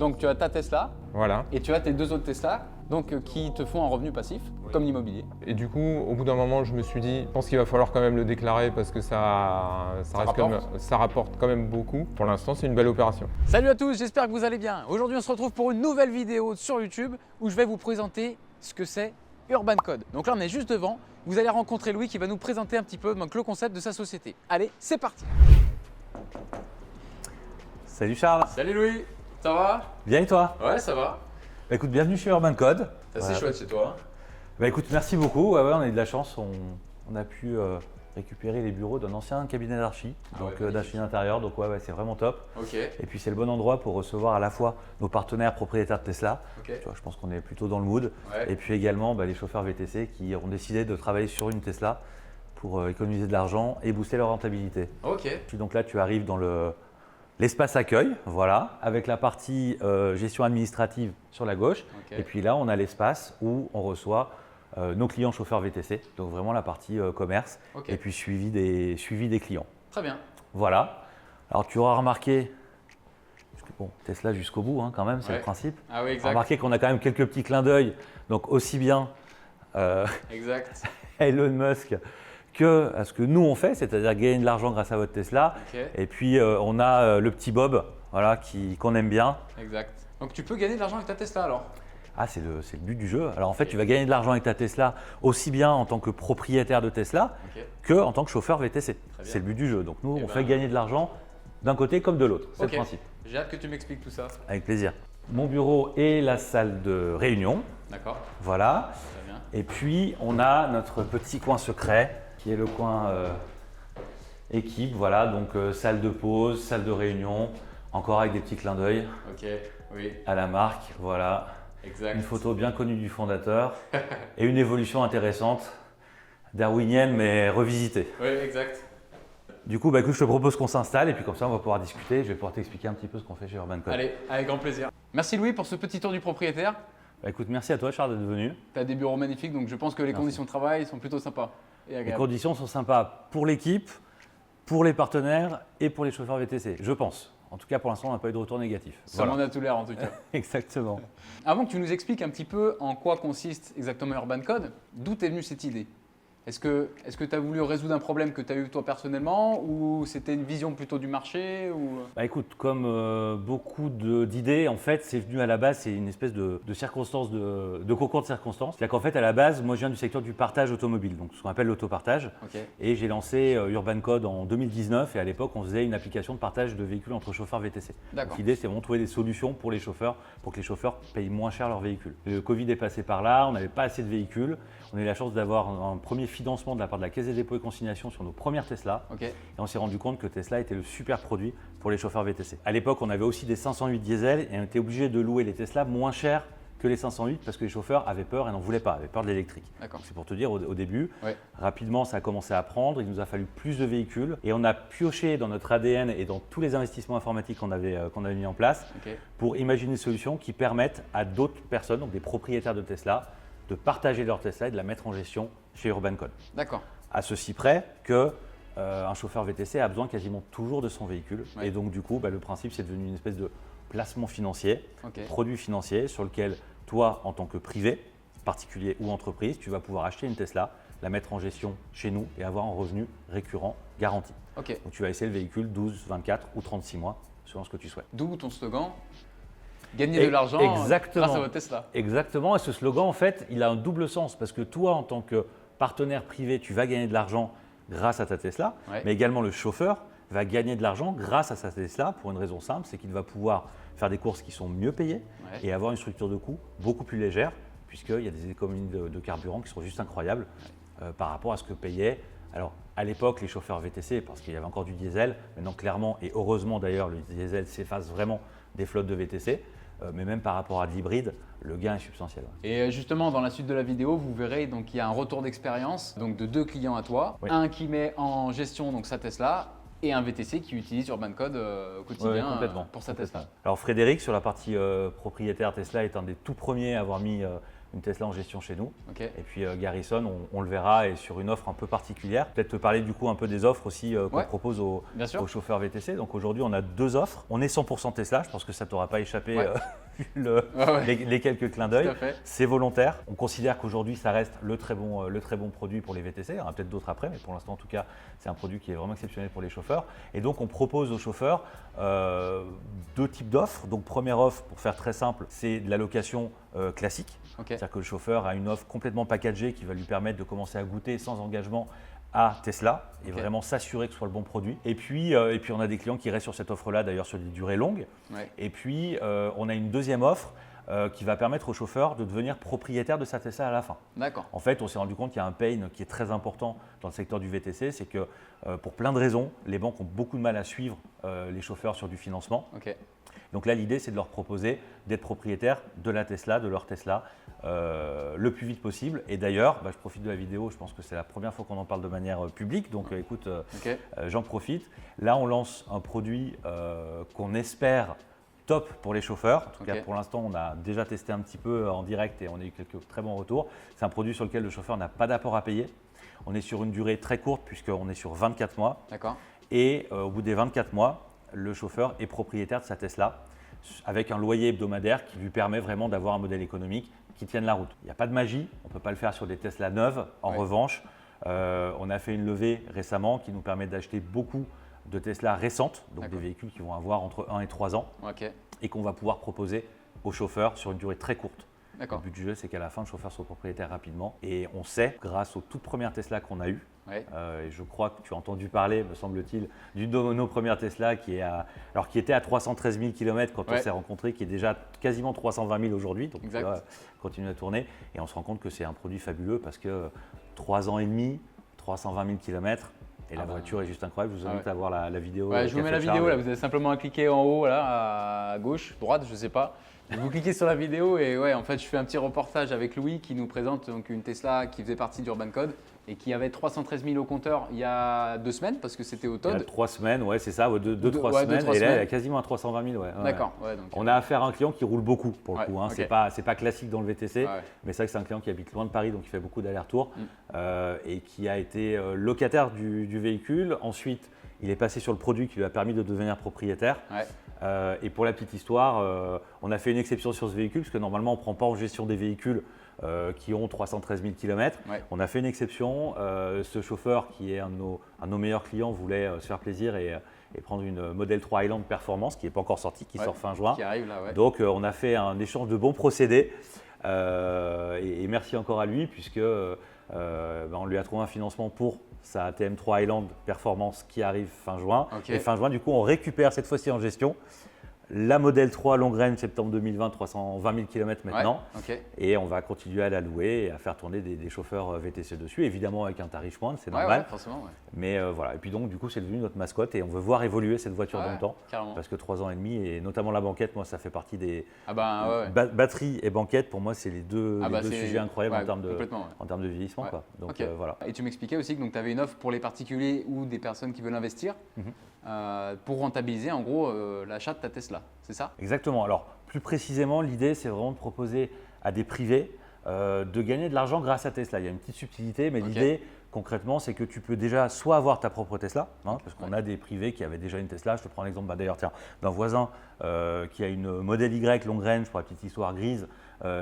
Donc tu as ta Tesla Voilà. et tu as tes 2 autres Tesla donc, qui te font un revenu passif, comme l'immobilier. Et du coup, au bout d'un moment, je me suis dit, je pense qu'il va falloir quand même le déclarer parce que ça rapporte quand même beaucoup. Pour l'instant, c'est une belle opération. Salut à tous, j'espère que vous allez bien. Aujourd'hui, on se retrouve pour une nouvelle vidéo sur YouTube où je vais vous présenter ce que c'est Urban Code. Donc là, on est juste devant. Vous allez rencontrer Louis qui va nous présenter un petit peu donc, le concept de sa société. Allez, c'est parti. Salut Charles. Salut Louis, ça va? Bien et toi? Ouais, ça va. Bah écoute, bienvenue chez Urban Code. C'est assez chouette chez toi. Bah écoute, merci beaucoup. Ouais, on a eu de la chance. On a pu récupérer les bureaux d'un ancien cabinet d'archi, donc d'archi d'intérieur. Donc ouais, c'est vraiment top. Ok. Et puis c'est le bon endroit pour recevoir à la fois nos partenaires propriétaires de Tesla. Ok. Tu vois, je pense qu'on est plutôt dans le mood. Ouais. Et puis également les chauffeurs VTC qui ont décidé de travailler sur une Tesla pour économiser de l'argent et booster leur rentabilité. Ok. Puis donc là, tu arrives dans l'espace accueil, voilà, avec la partie gestion administrative sur la gauche. Ok. Et puis là, on a l'espace où on reçoit nos clients chauffeurs VTC, donc vraiment la partie commerce, Ok. et puis suivi des clients. Très bien. Voilà. Alors tu auras remarqué, parce que bon, Tesla jusqu'au bout hein, quand même, c'est Ouais. le principe. Ah oui, Tu exact. auras remarqué qu'on a quand même quelques petits clins d'œil, donc aussi bien Exact. Elon Musk que à ce que nous on fait, c'est-à-dire gagner de l'argent grâce à votre Tesla. Ok. Et puis on a le petit Bob, voilà, qu'on aime bien. Exact. Donc tu peux gagner de l'argent avec ta Tesla alors? Ah, c'est le but du jeu. Alors en fait, tu vas gagner de l'argent avec ta Tesla aussi bien en tant que propriétaire de Tesla Ok. que en tant que chauffeur VTC. bien. C'est le but du jeu. Donc nous, Eh on ben, fait gagner de l'argent d'un côté comme de l'autre. C'est Ok. le principe. J'ai hâte que tu m'expliques tout ça. Avec plaisir. Mon bureau est la salle de réunion. D'accord. Voilà. Très bien. Et puis on a notre petit coin secret qui est le coin équipe. Voilà, donc salle de pause, salle de réunion, encore avec des petits clins d'œil Ok. Oui. à la marque. Voilà. Exact. Une photo bien connue du fondateur et une évolution intéressante, darwinienne mais revisitée. Oui, exact. Du coup, écoute, je te propose qu'on s'installe et puis comme ça, on va pouvoir discuter. Je vais pouvoir t'expliquer un petit peu ce qu'on fait chez Urban Code. Allez, avec grand plaisir. Merci Louis pour ce petit tour du propriétaire. Écoute, merci à toi, Charles, d'être venu. Tu as des bureaux magnifiques, donc je pense que les Merci. conditions de travail sont plutôt sympas et Les agréables. conditions sont sympas pour l'équipe, pour les partenaires et pour les chauffeurs VTC, je pense. En tout cas, pour l'instant, on n'a pas eu de retour négatif. Ça m'en a tout l'air en tout cas. Exactement. Avant que tu nous expliques un petit peu en quoi consiste exactement Urban Code, d'où t'es venue cette idée? Est-ce que tu as voulu résoudre un problème que tu as eu toi personnellement ou c'était une vision plutôt du marché ou... Écoute, comme beaucoup d'idées, en fait, c'est venu à la base, c'est une espèce de circonstance, de concours de circonstances. C'est-à-dire qu'en fait, à la base, moi, je viens du secteur du partage automobile, donc ce qu'on appelle l'autopartage. Ok. Et j'ai lancé Urban Code en 2019 et à l'époque, on faisait une application de partage de véhicules entre chauffeurs VTC. D'accord. Donc, l'idée, c'est vraiment de trouver des solutions pour les chauffeurs, pour que les chauffeurs payent moins cher leurs véhicules. Le Covid est passé par là, on n'avait pas assez de véhicules. On a eu la chance d'avoir un premier financement de la part de la Caisse des dépôts et consignations sur nos premières Tesla. Ok. Et on s'est rendu compte que Tesla était le super produit pour les chauffeurs VTC. À l'époque, on avait aussi des 508 diesel et on était obligé de louer les Tesla moins cher que les 508 parce que les chauffeurs avaient peur et n'en voulaient pas, avaient peur de l'électrique. D'accord. C'est pour te dire, au début, Ouais. rapidement, ça a commencé à prendre. Il nous a fallu plus de véhicules et on a pioché dans notre ADN et dans tous les investissements informatiques qu'on avait mis en place Ok. pour imaginer des solutions qui permettent à d'autres personnes, donc des propriétaires de Tesla, de partager leur Tesla et de la mettre en gestion chez Urban Code. D'accord. À ceci près que un chauffeur VTC a besoin quasiment toujours de son véhicule. Ouais. Et donc du coup, le principe, c'est devenu une espèce de placement financier, Ok. produit financier sur lequel toi, en tant que privé, particulier ou entreprise, tu vas pouvoir acheter une Tesla, la mettre en gestion chez nous et avoir un revenu récurrent garanti. Ok. Donc tu vas essayer le véhicule 12, 24 ou 36 mois, selon ce que tu souhaites. D'où ton slogan, gagner de l'argent Exactement. grâce à votre Tesla. Exactement, et ce slogan, en fait, il a un double sens parce que toi, en tant que partenaire privé, tu vas gagner de l'argent grâce à ta Tesla, Ouais. mais également le chauffeur va gagner de l'argent grâce à sa Tesla pour une raison simple, c'est qu'il va pouvoir faire des courses qui sont mieux payées Ouais. et avoir une structure de coût beaucoup plus légère puisqu'il y a des économies de carburant qui sont juste incroyables par rapport à ce que payaient. Alors, à l'époque, les chauffeurs VTC, parce qu'il y avait encore du diesel, maintenant clairement, et heureusement d'ailleurs, le diesel s'efface vraiment des flottes de VTC, mais même par rapport à de l'hybride, le gain est substantiel. Et justement, dans la suite de la vidéo, vous verrez donc il y a un retour d'expérience donc de 2 clients à toi, Oui. un qui met en gestion donc sa Tesla et un VTC qui utilise Urban Code au quotidien Ouais, complètement. pour sa Tesla. Alors Frédéric, sur la partie propriétaire Tesla, est un des tout premiers à avoir mis une Tesla en gestion chez nous. Ok. Et puis Garrison, on le verra, est sur une offre un peu particulière. Peut-être te parler du coup un peu des offres aussi qu'on Ouais. propose aux Bien sûr. chauffeurs VTC. Donc aujourd'hui, on a 2 offres. On est 100% Tesla, je pense que ça t'aura pas échappé Ouais. vu Ouais. les quelques clins Tout d'œil. à fait. C'est volontaire. On considère qu'aujourd'hui, ça reste le très bon produit pour les VTC. Il y en aura peut-être d'autres après, mais pour l'instant, en tout cas, c'est un produit qui est vraiment exceptionnel pour les chauffeurs. Et donc, on propose aux chauffeurs 2 types d'offres. Donc, première offre, pour faire très simple, c'est de la location classique. Ok. C'est-à-dire que le chauffeur a une offre complètement packagée qui va lui permettre de commencer à goûter sans engagement à Tesla et Ok. vraiment s'assurer que ce soit le bon produit. Et puis on a des clients qui restent sur cette offre-là, d'ailleurs sur des durées longues. Ouais. Et puis, on a une deuxième offre qui va permettre au chauffeur de devenir propriétaire de sa Tesla à la fin. D'accord. En fait, on s'est rendu compte qu'il y a un pain qui est très important dans le secteur du VTC, c'est que pour plein de raisons, les banques ont beaucoup de mal à suivre les chauffeurs sur du financement. Ok. Donc là, l'idée, c'est de leur proposer d'être propriétaires de la Tesla, de leur Tesla, le plus vite possible. Et d'ailleurs, je profite de la vidéo, je pense que c'est la première fois qu'on en parle de manière publique, donc écoute, Ok. j'en profite. Là, on lance un produit qu'on espère top pour les chauffeurs. En tout cas, Ok. pour l'instant, on a déjà testé un petit peu en direct et on a eu quelques très bons retours. C'est un produit sur lequel le chauffeur n'a pas d'apport à payer. On est sur une durée très courte puisqu'on est sur 24 mois. D'accord. Et au bout des 24 mois, le chauffeur est propriétaire de sa Tesla avec un loyer hebdomadaire qui lui permet vraiment d'avoir un modèle économique qui tienne la route. Il n'y a pas de magie, on ne peut pas le faire sur des Tesla neuves. En Ouais. revanche, on a fait une levée récemment qui nous permet d'acheter beaucoup de Tesla récentes, donc des D'accord. véhicules qui vont avoir entre 1 et 3 ans Ok. et qu'on va pouvoir proposer aux chauffeurs sur une durée très courte. Le D'accord. but du jeu, c'est qu'à la fin, le chauffeur soit propriétaire rapidement. Et on sait, grâce aux toutes premières Tesla qu'on a eues, Ouais. et je crois que tu as entendu parler, me semble-t-il, d'une de nos premières Tesla qui était à 313 000 km quand on Ouais. s'est rencontrés, qui est déjà quasiment 320 000 aujourd'hui. Donc, Exact. tu vois, continue à tourner. Et on se rend compte que c'est un produit fabuleux parce que 3 ans et demi, 320 000 km, et la Ah bah. voiture est juste incroyable. Je vous Ah invite ouais. à voir la vidéo. Ouais, je vous qu'a mets fait la vidéo Charles. là, vous avez simplement à cliquer en haut là, à gauche, droite, je sais pas. Vous cliquez sur la vidéo et ouais, en fait, je fais un petit reportage avec Louis qui nous présente donc une Tesla qui faisait partie d'Urban Code et qui avait 313 000 au compteur il y a 2 semaines parce que c'était au Il y a Todd. 3 semaines, ouais, c'est ça, 2-3 ouais, semaines. 2-3 Et là, il y a semaines. quasiment à 320 000. Ouais, ouais. D'accord. Ouais, donc, On a affaire à un client qui roule beaucoup pour le Ouais, coup. Hein. ok. C'est pas classique dans le VTC, ouais. mais c'est vrai que c'est un client qui habite loin de Paris, donc il fait beaucoup d'allers-retours Mm. et qui a été locataire du véhicule. Ensuite, il est passé sur le produit qui lui a permis de devenir propriétaire. Ouais. Et pour la petite histoire, on a fait une exception sur ce véhicule parce que normalement, on ne prend pas en gestion des véhicules qui ont 313 000 km. Ouais. On a fait une exception. Ce chauffeur, qui est un de nos meilleurs clients, voulait se faire plaisir et prendre une Model 3 Highland Performance qui n'est pas encore sortie, qui Ouais. sort fin juin. Qui arrive là, ouais. Donc, on a fait un échange de bons procédés. Et merci encore à lui, puisque on lui a trouvé un financement pour sa TM3 Highland Performance qui arrive fin juin. Ok. Et fin juin, du coup, on récupère cette fois-ci en gestion la Model 3 Long Range septembre 2020, 320 000 km maintenant. Ouais. Ok. Et on va continuer à la louer et à faire tourner des chauffeurs VTC dessus, évidemment avec un tarif moindre, c'est Ouais, normal. ouais, forcément, ouais. Mais voilà, et puis donc du coup c'est devenu notre mascotte et on veut voir évoluer cette voiture dans Ouais, le temps. carrément. Parce que 3 ans et demi, et notamment la banquette, moi ça fait partie des… Ah bah ouais. Batterie et banquette, pour moi c'est les deux C'est- sujets incroyables ouais, en termes de, complètement, ouais. en termes de vieillissement. Ouais. Quoi. Donc Ok. voilà. Et tu m'expliquais aussi que tu avais une offre pour les particuliers ou des personnes qui veulent investir pour rentabiliser en gros l'achat de ta Tesla, c'est ça? Exactement. Alors plus précisément, l'idée c'est vraiment de proposer à des privés de gagner de l'argent grâce à Tesla. Il y a une petite subtilité, mais Ok. l'idée concrètement c'est que tu peux déjà soit avoir ta propre Tesla, hein, parce qu'on Ouais. a des privés qui avaient déjà une Tesla. Je te prends l'exemple d'ailleurs d'un voisin qui a une Model Y Long Range, pour la petite histoire, grise,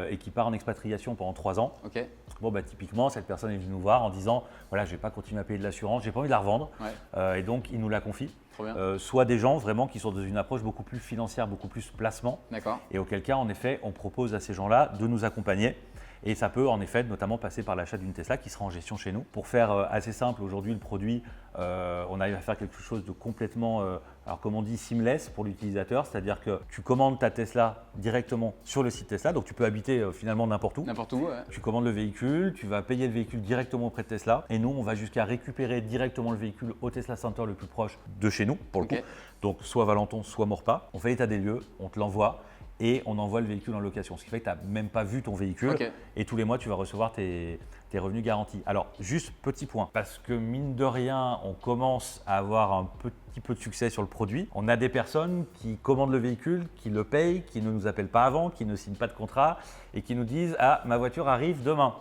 et qui part en expatriation pendant 3 ans. Ok. Bon, typiquement, cette personne est venue nous voir en disant voilà, je ne vais pas continuer à payer de l'assurance, j'ai pas envie de la revendre. Ouais. Et donc, il nous la confie. Trop bien. Soit des gens vraiment qui sont dans une approche beaucoup plus financière, beaucoup plus placement. D'accord. Et auquel cas, en effet, on propose à ces gens-là de nous accompagner. Et ça peut en effet notamment passer par l'achat d'une Tesla qui sera en gestion chez nous. Pour faire assez simple, aujourd'hui le produit, on arrive à faire quelque chose de complètement, alors comme on dit, seamless pour l'utilisateur. C'est-à-dire que tu commandes ta Tesla directement sur le site Tesla, donc tu peux habiter finalement n'importe où. N'importe où, ouais. Tu commandes le véhicule, tu vas payer le véhicule directement auprès de Tesla et nous, on va jusqu'à récupérer directement le véhicule au Tesla Center le plus proche de chez nous, pour le Ok. coup. Donc, soit Valenton, soit Maurepas. On fait l'état des lieux, on te l'envoie et on envoie le véhicule en location. Ce qui fait que tu n'as même pas vu ton véhicule Ok. et tous les mois, tu vas recevoir tes revenus garantis. Alors, juste petit point, parce que mine de rien, on commence à avoir un petit peu de succès sur le produit. On a des personnes qui commandent le véhicule, qui le payent, qui ne nous appellent pas avant, qui ne signent pas de contrat et qui nous disent « Ah, ma voiture arrive demain.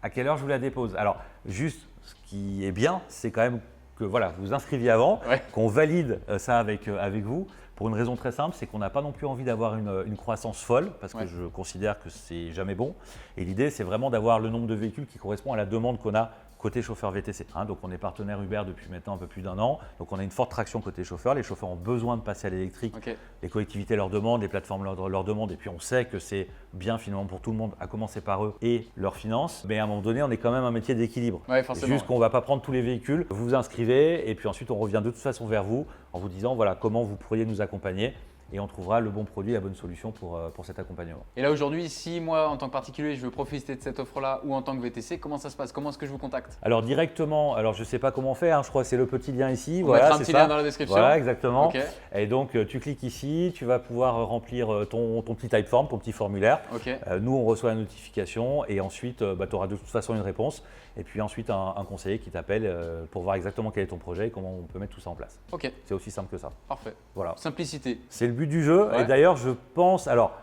À quelle heure je vous la dépose ?» Alors, juste, ce qui est bien, c'est quand même que voilà, vous inscriviez avant, Ouais. qu'on valide ça avec vous. Pour une raison très simple, c'est qu'on n'a pas non plus envie d'avoir une croissance folle, parce que Ouais. je considère que c'est jamais bon. Et l'idée, c'est vraiment d'avoir le nombre de véhicules qui correspond à la demande qu'on a côté chauffeur VTC. Donc on est partenaire Uber depuis maintenant un peu plus d'1 an. Donc on a une forte traction côté chauffeur. Les chauffeurs ont besoin de passer à l'électrique. Ok. Les collectivités leur demandent, les plateformes leur demandent. Et puis on sait que c'est bien finalement pour tout le monde, à commencer par eux et leurs finances. Mais à un moment donné, on est quand même un métier d'équilibre. Ouais, C'est forcément. juste qu'on ne va pas prendre tous les véhicules, vous vous inscrivez et puis ensuite on revient de toute façon vers vous en vous disant voilà comment vous pourriez nous accompagner et on trouvera le bon produit, la bonne solution pour cet accompagnement. Et là aujourd'hui, si moi en tant que particulier, je veux profiter de cette offre-là ou en tant que VTC, comment ça se passe? Comment est-ce que je vous contacte? Alors directement, alors je ne sais pas comment on fait, je crois que c'est le petit lien ici. On Voilà, mettra un c'est petit ça. lien dans la description. Voilà, exactement. Ok. Et donc tu cliques ici, tu vas pouvoir remplir ton petit typeform, ton petit formulaire. Ok. Nous, on reçoit la notification et ensuite, tu auras de toute façon une réponse. Et puis ensuite, un conseiller qui t'appelle pour voir exactement quel est ton projet et comment on peut mettre tout ça en place. Ok. C'est aussi simple que ça. Parfait. Voilà. Simplicité. C'est le but du jeu. Ouais. Et d'ailleurs, je pense, alors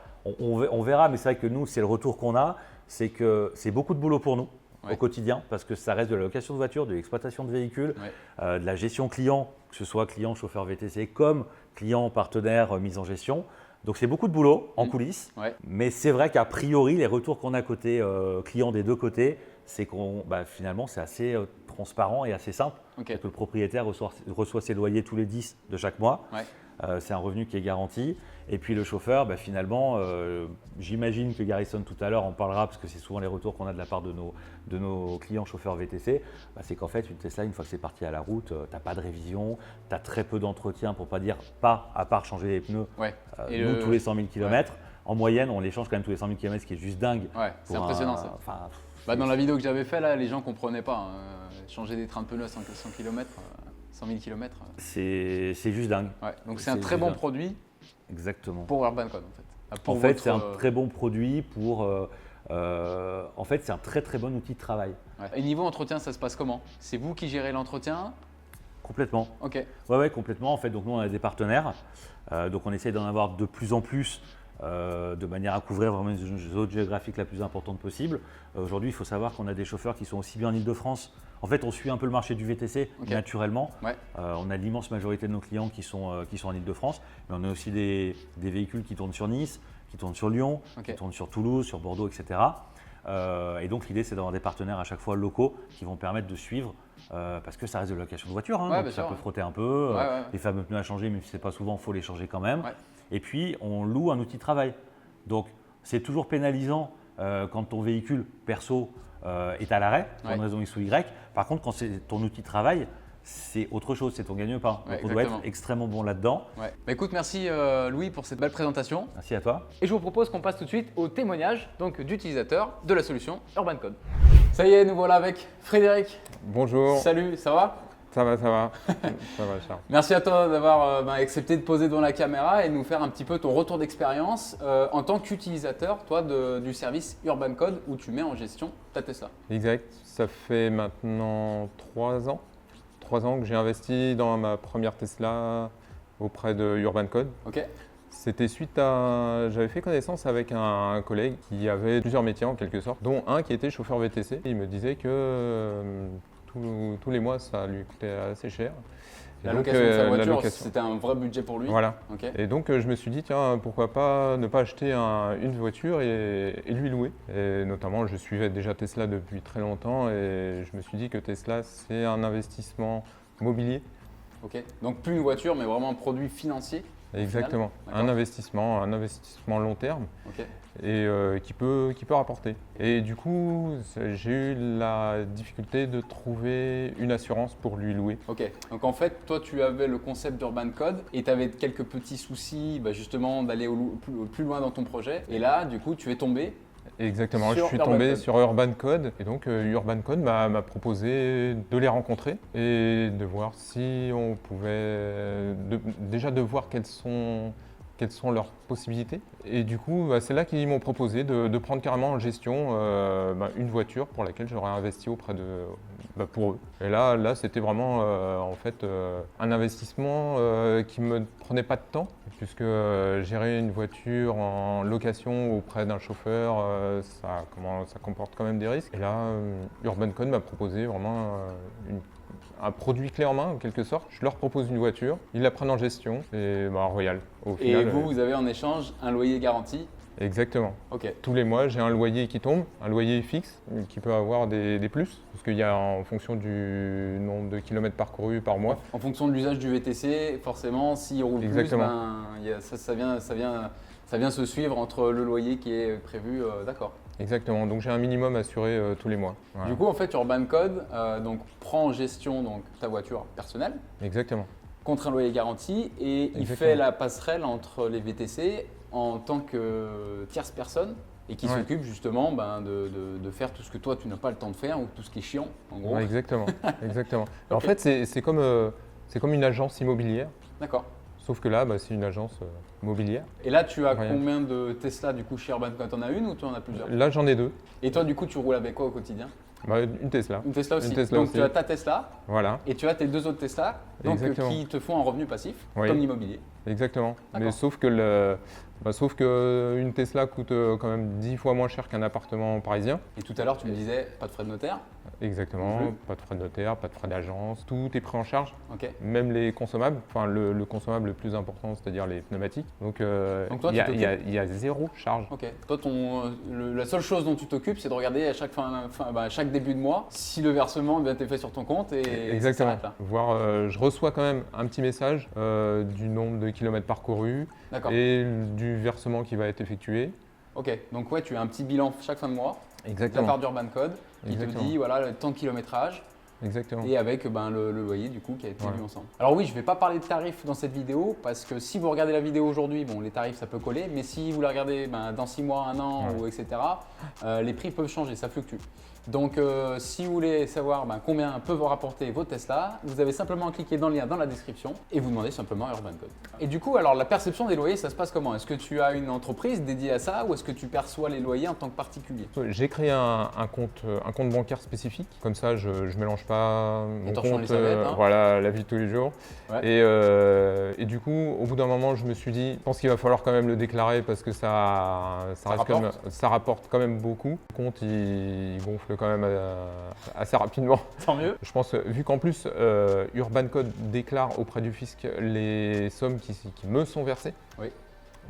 on verra, mais c'est vrai que nous, c'est le retour qu'on a, c'est que c'est beaucoup de boulot pour nous Ouais. au quotidien parce que ça reste de la location de voitures, de l'exploitation de véhicules, de la gestion client, que ce soit client, chauffeur VTC, comme client, partenaire, mise en gestion. Donc c'est beaucoup de boulot en coulisses, Ouais. mais c'est vrai qu'a priori, les retours qu'on a côté client des deux côtés, c'est qu'on finalement c'est assez transparent et assez simple. Ok. Que le propriétaire reçoit ses loyers tous les 10 de chaque mois. Ouais. C'est un revenu qui est garanti. Et puis le chauffeur, finalement, j'imagine que Garrison tout à l'heure en parlera parce que c'est souvent les retours qu'on a de la part de nos clients chauffeurs VTC. C'est qu'en fait, une Tesla, une fois que c'est parti à la route, tu n'as pas de révision, tu as très peu d'entretien pour pas dire pas, à part changer les pneus. Ouais. Et Nous, le- tous les 100 000 km. En moyenne, on les change quand même tous les 100 000 km, ce qui est juste dingue. Ouais, c'est Pour impressionnant ça. Dans la vidéo que j'avais fait là, les gens comprenaient pas. Changer des trains de pneus à 100 km, 100 000 km. C'est juste dingue. Ouais. Donc c'est un C'est très bon déjà- produit Exactement. pour Urban Code en fait. Pour En fait, votre, c'est un très bon produit pour. En fait, c'est un très très bon outil de travail. Ouais. Et niveau entretien, ça se passe comment? C'est vous qui gérez l'entretien? Complètement. Ok. Ouais, complètement. En fait, donc nous, on a des partenaires. Donc, on essaie d'en avoir de plus en plus de manière à couvrir vraiment une zone géographique la plus importante possible. Aujourd'hui, il faut savoir qu'on a des chauffeurs qui sont aussi bien en Ile-de-France. En fait, on suit un peu le marché du VTC Ok. naturellement. Ouais. On a l'immense majorité de nos clients qui sont en Ile-de-France. Mais on a aussi des véhicules qui tournent sur Nice, qui tournent sur Lyon, Ok. qui tournent sur Toulouse, sur Bordeaux, etc. Et donc, l'idée, c'est d'avoir des partenaires à chaque fois locaux qui vont permettre de suivre. Parce que ça reste de la location de voiture, Ouais, donc bien ça sûr, peut ouais. frotter un peu. Ouais. Les fameux pneus à changer, même si ce n'est pas souvent, il faut les changer quand même. Ouais. Et puis, on loue un outil de travail. Donc, c'est toujours pénalisant quand ton véhicule perso est à l'arrêt, pour une Ouais. raison X ou Y. Par contre, quand c'est ton outil de travail, c'est autre chose, c'est ton gagne-pain. Ouais, Donc, on doit être exactement. extrêmement bon là-dedans. Ouais. Bah, écoute, merci Louis pour cette belle présentation. Merci à toi. Et je vous propose qu'on passe tout de suite au témoignage d'utilisateurs de la solution Urban Code. Ça y est, nous voilà avec Frédéric. Bonjour. Salut, ça va? Ça va, ça va. Ça va, Charles. Merci à toi d'avoir accepté de poser devant la caméra et de nous faire un petit peu ton retour d'expérience en tant qu'utilisateur, toi, du service Urban Code où tu mets en gestion ta Tesla. Exact. Ça fait maintenant 3 ans. 3 ans que j'ai investi dans ma première Tesla auprès de Urban Code. Ok? C'était suite à… J'avais fait connaissance avec un collègue qui avait plusieurs métiers en quelque sorte, dont un qui était chauffeur VTC. Il me disait que tous les mois, ça lui coûtait assez cher. Et La donc, location de sa la voiture, location. c'était un vrai budget pour lui. Voilà. Ok. Et donc, je me suis dit, tiens, pourquoi pas ne pas acheter une voiture et lui louer. Et notamment, je suivais déjà Tesla depuis très longtemps et je me suis dit que Tesla, c'est un investissement mobilier. Ok. Donc plus une voiture, mais vraiment un produit financier. Exactement. D'accord. Un investissement long terme Ok. et qui peut rapporter. Et du coup, j'ai eu la difficulté de trouver une assurance pour lui louer. Ok, donc en fait, toi, tu avais le concept d'Urban Code et tu avais quelques petits soucis justement d'aller plus loin dans ton projet. Et là, du coup, tu es tombé. Exactement, Sur je suis Urban tombé Code. sur Urban Code et donc Urban Code m'a proposé de les rencontrer et de voir si on pouvait, déjà de voir quels sont leurs possibilité. Et du coup, c'est là qu'ils m'ont proposé de prendre carrément en gestion une voiture pour laquelle j'aurais investi auprès de pour eux. Et là c'était vraiment en fait un investissement qui me prenait pas de temps, puisque gérer une voiture en location auprès d'un chauffeur, ça comporte quand même des risques. Et là, Urban Code m'a proposé vraiment un produit clé en main en quelque sorte. Je leur propose une voiture, ils la prennent en gestion et royal. Au final, Et vous avez en échange un loyer garanti. Exactement. Ok. Tous les mois, j'ai un loyer qui tombe, un loyer fixe qui peut avoir des plus, parce qu'il y a en fonction du nombre de kilomètres parcourus par mois. En fonction de l'usage du VTC, forcément, s'il roule Exactement. plus, ça vient se suivre entre le loyer qui est prévu. D'accord. Exactement, donc j'ai un minimum assuré tous les mois. Voilà. Du coup, en fait, Urban Code donc, prend en gestion donc, ta voiture personnelle Exactement. contre un loyer garanti et il Exactement. fait la passerelle entre les VTC en tant que tierce personne et qui Ouais. s'occupe justement de faire tout ce que toi tu n'as pas le temps de faire ou tout ce qui est chiant en gros. Ouais, exactement. Exactement. En Ok. fait, c'est comme une agence immobilière, D'accord. sauf que là, c'est une agence mobilière. Et là tu as Rien. combien de Tesla du coup chez Urban Code? T'en as une ou tu en as plusieurs? Là, j'en ai deux. Et toi du coup tu roules avec quoi au quotidien? Une Tesla. Une Tesla aussi. Une Tesla Donc aussi. tu as ta Tesla Voilà, et tu as tes deux autres Tesla donc, Exactement. qui te font un revenu passif Oui. comme l'immobilier. exactement. Mais D'accord. sauf que une Tesla coûte quand même 10 fois moins cher qu'un appartement parisien. Et tout à l'heure tu me disais pas de frais de notaire. Non Exactement, plus. pas de frais de notaire, pas de frais d'agence, tout est pris en charge, Ok. même les consommables, enfin le consommable le plus important, c'est-à-dire les pneumatiques. Donc Donc toi, il y, a- tu il y a- il y a zéro charge. Ok. Toi, la seule chose dont tu t'occupes, c'est de regarder à chaque, à chaque début de mois si le versement est fait sur ton compte et ça Exactement. s'arrête là. Voire, je reçois quand même un petit message du nombre de kilomètres parcourus D'accord. et du versement qui va être effectué. Ok. Donc ouais, tu as un petit bilan chaque fin de mois de la Exactement. part d'Urban Code qui Exactement. te dit voilà le temps de kilométrage Exactement. et avec le loyer du coup qui a été Voilà. vu ensemble. Alors oui, je ne vais pas parler de tarifs dans cette vidéo parce que si vous regardez la vidéo aujourd'hui, bon les tarifs ça peut coller, mais si vous la regardez dans 6 mois, 1 an Ouais. ou etc., les prix peuvent changer, ça fluctue. Donc si vous voulez savoir combien peut vous rapporter vos Tesla, vous avez simplement à cliquer dans le lien dans la description et vous demandez simplement à Urban Code. Et du coup, alors la perception des loyers, ça se passe comment? Est-ce que tu as une entreprise dédiée à ça ou est-ce que tu perçois les loyers en tant que particulier? J'ai créé un compte bancaire spécifique, comme ça je ne mélange pas mon torchons les compte, serviettes, hein. voilà, la vie de tous les jours. Ouais. Et du coup, au bout d'un moment, je me suis dit, je pense qu'il va falloir quand même le déclarer parce que ça rapporte quand même beaucoup. Le compte, il gonfle quand même assez rapidement. Tant mieux. Je pense, vu qu'en plus, Urban Code déclare auprès du fisc les sommes qui me sont versées. Oui.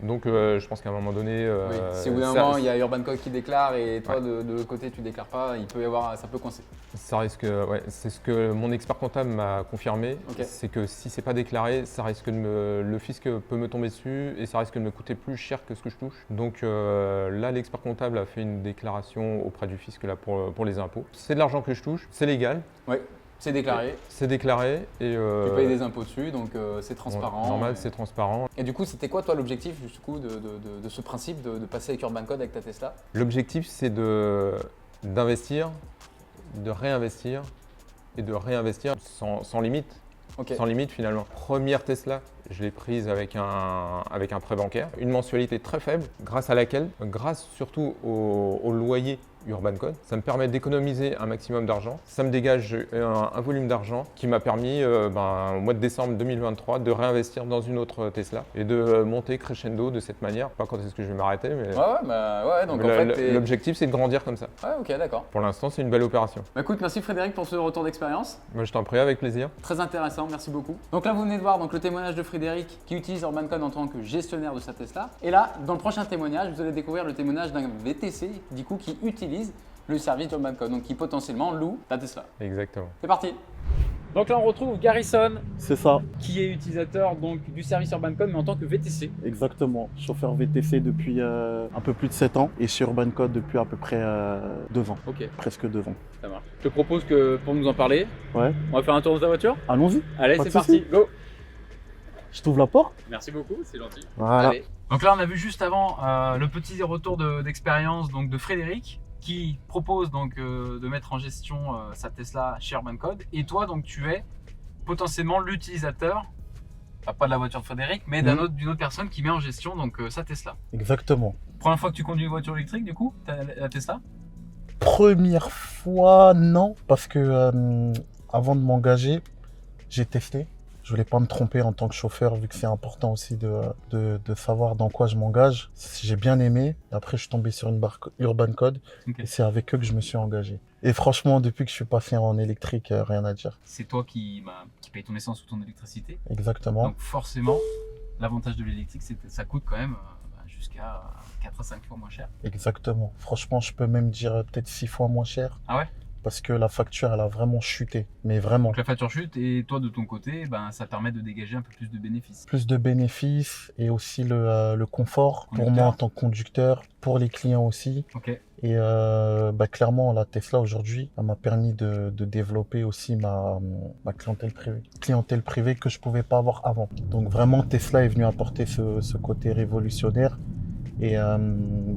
Donc, je pense qu'à un moment donné, Oui. Si au bout d'un ça- moment il y a Urban Code qui déclare et toi Ouais. de l'autre côté tu déclares pas, ça peut coincer. ça risque, ouais, c'est ce que mon expert comptable m'a confirmé, Ok. c'est que si c'est pas déclaré, ça risque le fisc peut me tomber dessus et ça risque de me coûter plus cher que ce que je touche. Donc là, l'expert comptable a fait une déclaration auprès du fisc là, pour les impôts. C'est de l'argent que je touche, c'est légal, Oui. C'est déclaré. c'est déclaré et Tu payes des impôts dessus, donc c'est transparent. normal, Et- c'est transparent. Et du coup, c'était quoi toi l'objectif du coup de ce principe de passer avec Urban Code avec ta Tesla? L'objectif, c'est d'investir, de réinvestir et de réinvestir sans limite. Ok. Sans limite finalement. Première Tesla, je l'ai prise avec un prêt bancaire, une mensualité très faible, grâce surtout au loyer Urban Code, ça me permet d'économiser un maximum d'argent, ça me dégage un volume d'argent qui m'a permis au mois de décembre 2023 de réinvestir dans une autre Tesla et de monter crescendo de cette manière. Pas quand est-ce que je vais m'arrêter, mais Ouais, donc en fait, l'objectif c'est de grandir comme ça. Ouais, ok, d'accord. Pour l'instant, c'est une belle opération. Écoute, merci Frédéric pour ce retour d'expérience. Moi, je t'en prie, avec plaisir. Très intéressant, merci beaucoup. Donc là, vous venez de voir le témoignage de Frédéric qui utilise Urban Code en tant que gestionnaire de sa Tesla. Et là, dans le prochain témoignage, vous allez découvrir le témoignage d'un VTC, du coup, qui utilise le service Urban Code, donc qui potentiellement loue ta Tesla. Exactement. C'est parti. Donc là, on retrouve Garrison, C'est ça, qui est utilisateur donc, du service Urban Code, mais en tant que VTC. exactement. Chauffeur VTC depuis un peu plus de 7 ans et sur Urban Code depuis à peu près 2 ans, Ok, presque 2 ans. ça marche. Je te propose que pour nous en parler, Ouais, on va faire un tour de ta voiture. allons-y. Allez, Pas c'est de parti, souci. go. Je t'ouvre la porte. Merci beaucoup, c'est gentil. Voilà. Allez. Donc là, on a vu juste avant le petit retour d'expérience donc de Frédéric qui propose donc de mettre en gestion sa Tesla chez Urban Code. Et toi, donc tu es potentiellement l'utilisateur pas de la voiture de Frédéric, mais d'une autre personne qui met en gestion donc sa Tesla. Exactement. Première fois que tu conduis une voiture électrique, du coup, la Tesla? Première fois, non, parce que avant de m'engager, j'ai testé. Je voulais pas me tromper en tant que chauffeur, vu que c'est important aussi de savoir dans quoi je m'engage. J'ai bien aimé. Après, je suis tombé sur une marque Urban Code. Ok. Et c'est avec eux que je me suis engagé. Et franchement, depuis que je suis passé en électrique, rien à dire. C'est toi qui paye ton essence ou ton électricité. Exactement. Donc forcément, l'avantage de l'électrique, c'est que ça coûte quand même jusqu'à 4 à 5 fois moins cher. Exactement. Franchement, je peux même dire peut-être 6 fois moins cher. Ah ouais? Parce que la facture, elle a vraiment chuté. Mais vraiment. Donc la facture chute et toi de ton côté, ça permet de dégager un peu plus de bénéfices. Plus de bénéfices et aussi le confort pour Conducteur. moi en tant que conducteur, pour les clients aussi. Ok. Et clairement, la Tesla aujourd'hui, elle m'a permis de développer aussi ma clientèle privée. Clientèle privée que je ne pouvais pas avoir avant. Donc vraiment, Tesla est venu apporter ce côté révolutionnaire. Et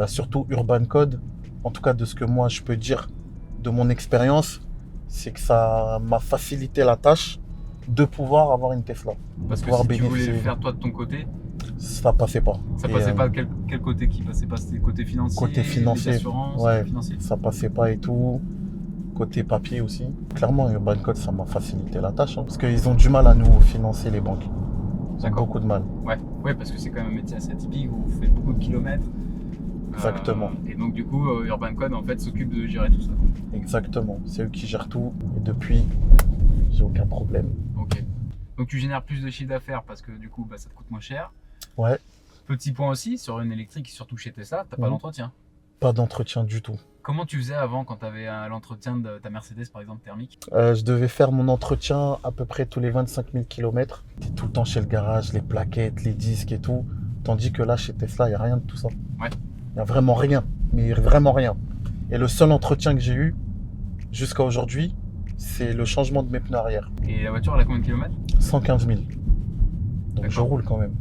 surtout Urban Code, en tout cas de ce que moi je peux dire de mon expérience, c'est que ça m'a facilité la tâche de pouvoir avoir une Tesla. Parce que pouvoir si tu voulais bénéficier. le faire toi de ton côté, Ça passait pas. ça Et, passait pas. Quel côté qui passait pas? C'était le côté financier, Côté financier, les assurances, ouais. financier. Ça passait pas et tout. Côté papier aussi. Clairement, Urban Code, ça m'a facilité la tâche. Parce qu'ils ont du mal à nous financer, les banques. Ils ont D'accord. beaucoup de mal. Ouais, parce que c'est quand même un métier assez atypique où vous faites beaucoup de kilomètres. Exactement. Et donc du coup, Urban Code en fait s'occupe de gérer tout ça. Exactement. C'est eux qui gèrent tout. Et depuis, j'ai aucun problème. Ok. Donc tu génères plus de chiffre d'affaires parce que du coup, ça te coûte moins cher. Ouais. Petit point aussi, sur une électrique, surtout chez Tesla, t'as pas Mhm. d'entretien. Pas d'entretien du tout. Comment tu faisais avant quand tu avais l'entretien de ta Mercedes par exemple thermique? Je devais faire mon entretien à peu près tous les 25 000 km. J'étais tout le temps chez le garage, les plaquettes, les disques et tout. Tandis que là, chez Tesla, il n'y a rien de tout ça. Ouais. Il n'y a vraiment rien. Mais vraiment rien. Et le seul entretien que j'ai eu jusqu'à aujourd'hui, c'est le changement de mes pneus arrière. Et la voiture, elle a combien de kilomètres? 115 000. Donc je D'accord. roule quand même.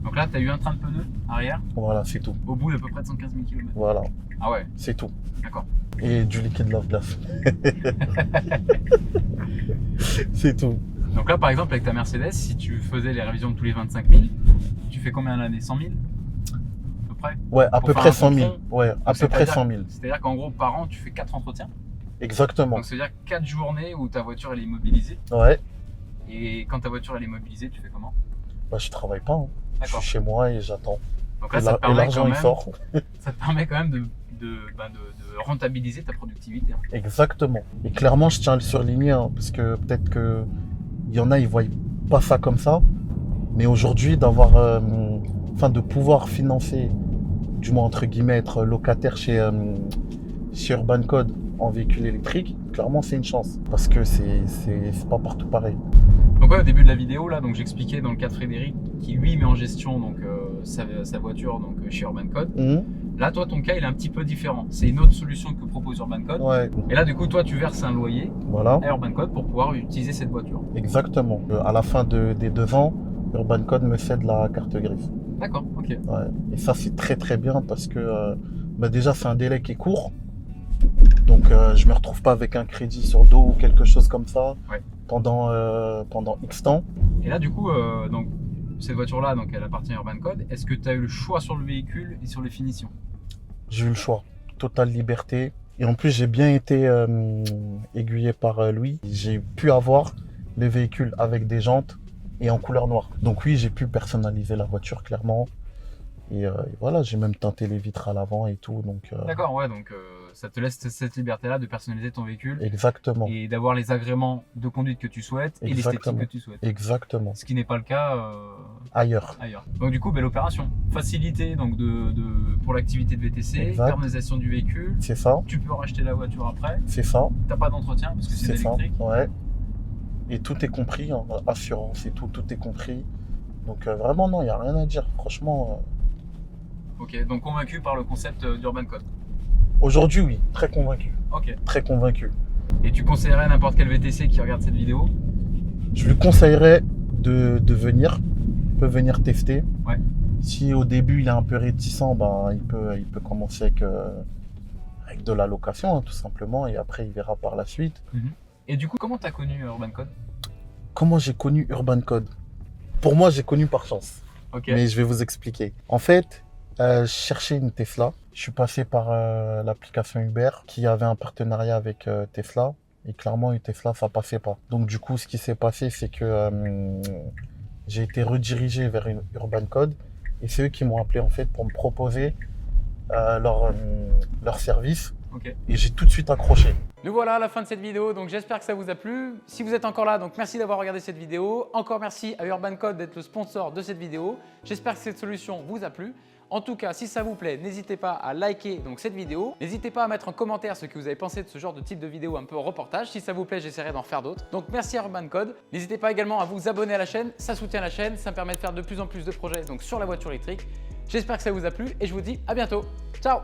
Donc là, tu as eu un train de pneus arrière Voilà, c'est tout. au bout d'à peu près de 115 000 km. Voilà, Ah ouais, c'est tout. d'accord. Et du liquide lave-glace. C'est tout. Donc là, par exemple, avec ta Mercedes, si tu faisais les révisions de tous les 25 000, tu fais combien à l'année? 100 000 à peu près? Ouais, à Pour peu faire près un 100 000. contrôle. Ouais, à peu près 100 000. C'est-à-dire qu'en gros, par an, tu fais 4 entretiens. Exactement. Donc, c'est-à-dire 4 journées où ta voiture elle est immobilisée. Ouais. Et quand ta voiture elle est immobilisée, tu fais comment? Je travaille pas. Hein. Je D'accord. suis chez moi et j'attends. Donc là, Et ça te permet l'argent, quand il même, sort. ça te permet quand même de rentabiliser ta productivité. Hein. Exactement. Et clairement, je tiens à le surligner, hein, parce que peut-être que il y en a, ils voient pas ça comme ça. Mais aujourd'hui, de pouvoir financer, du moins entre guillemets, être locataire chez Urban Code en véhicule électrique, clairement, c'est une chance. Parce que c'est pas partout pareil. Donc ouais, au début de la vidéo, là, donc j'expliquais dans le cas de Frédéric, qui lui met en gestion donc, sa voiture donc, chez Urban Code. Là, toi, ton cas, il est un petit peu différent. C'est une autre solution que propose Urban Code. Ouais, Et là, du coup, toi, tu verses un loyer voilà. à Urban Code pour pouvoir utiliser cette voiture. Exactement. À la fin des 2 ans, Urban Code me cède la carte grise. D'accord, ok. Ouais. Et ça, c'est très très bien parce que déjà, c'est un délai qui est court. Donc, je me retrouve pas avec un crédit sur le dos ou quelque chose comme ça Ouais. pendant X temps. Et là, du coup, donc, cette voiture-là, donc, elle appartient à Urban Code. Est-ce que tu as eu le choix sur le véhicule et sur les finitions? J'ai eu le choix. Totale liberté. Et en plus, j'ai bien été aiguillé par Louis. J'ai pu avoir les véhicules avec des jantes et en couleur noire. Donc oui, j'ai pu personnaliser la voiture clairement. Et voilà, j'ai même teinté les vitres à l'avant et tout. Donc, D'accord, ouais, donc ça te laisse cette liberté-là de personnaliser ton véhicule exactement. et d'avoir les agréments de conduite que tu souhaites et l'esthétique Exactement. que tu souhaites. Exactement. Ce qui n'est pas le cas Ailleurs. ailleurs. Donc du coup, belle opération. Facilité donc, pour l'activité de VTC, Exact. thermisation du véhicule. C'est ça. Tu peux racheter la voiture après. C'est ça. T'as pas d'entretien parce que c'est C'est ça. électrique. Ouais. Et tout est compris. Hein. Assurance et tout est compris. Donc vraiment, non, il n'y a rien à dire. Franchement, Ok, donc convaincu par le concept d'Urban Code. aujourd'hui, oui. Très convaincu. Ok. Très convaincu. Et tu conseillerais à n'importe quel VTC qui regarde cette vidéo? Je lui conseillerais de venir. Il peut venir tester. Ouais. Si au début, il est un peu réticent, il peut commencer avec de la location, hein, tout simplement. Et après, il verra par la suite. Et du coup, comment tu as connu Urban Code? Comment j'ai connu Urban Code? Pour moi, j'ai connu par chance. Ok. Mais je vais vous expliquer. En fait, je cherchais une Tesla. Je suis passé par l'application Uber qui avait un partenariat avec Tesla. Et clairement, une Tesla, ça passait pas. Donc du coup, ce qui s'est passé, c'est que j'ai été redirigé vers une Urban Code. Et c'est eux qui m'ont appelé en fait pour me proposer leur service. Ok. Et j'ai tout de suite accroché. Nous voilà à la fin de cette vidéo, donc j'espère que ça vous a plu. Si vous êtes encore là, donc merci d'avoir regardé cette vidéo. Encore merci à Urban Code d'être le sponsor de cette vidéo. J'espère que cette solution vous a plu. En tout cas, si ça vous plaît, n'hésitez pas à liker donc cette vidéo. N'hésitez pas à mettre en commentaire ce que vous avez pensé de ce genre de type de vidéo un peu reportage. Si ça vous plaît, j'essaierai d'en faire d'autres. Donc merci à Urban Code. N'hésitez pas également à vous abonner à la chaîne, ça soutient la chaîne, ça me permet de faire de plus en plus de projets donc sur la voiture électrique. J'espère que ça vous a plu et je vous dis à bientôt. Ciao!